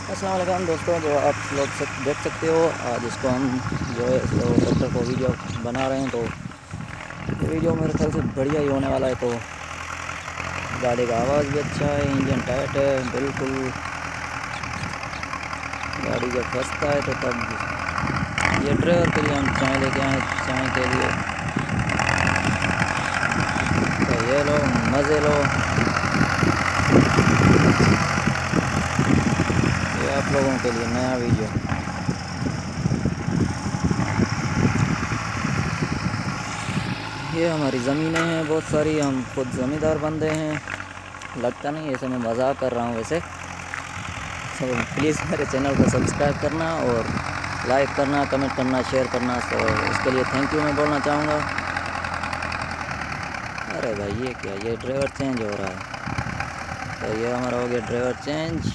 अस्सलाम वालेकुम दोस्तों, जो आप लोग देख सकते हो आज इसको हम जो है सो ट्रैक्टर को वीडियो बना रहे हैं। तो वीडियो मेरे ख्याल से बढ़िया ही होने वाला है। तो गाड़ी का आवाज़ भी अच्छा है, इंजन टाइट है बिल्कुल। गाड़ी जब फंसता है तो तब ये ड्राइवर के लिए हम चाय लेके आए, चाय के लिए। तो ये लो, मज़े लो। ये आप लोगों के लिए नया वीडियो। ये हमारी ज़मीनें हैं बहुत सारी, हम खुद ज़मींदार बंदे हैं। लगता नहीं ऐसे मैं मजाक कर रहा हूँ वैसे। तो प्लीज़ मेरे चैनल को सब्सक्राइब करना और लाइक करना, कमेंट करना, शेयर करना। तो उसके लिए थैंक यू मैं बोलना चाहूँगा। अरे भाई ये क्या, ये ड्राइवर चेंज हो रहा है। तो ये हमारा हो गया ड्राइवर चेंज।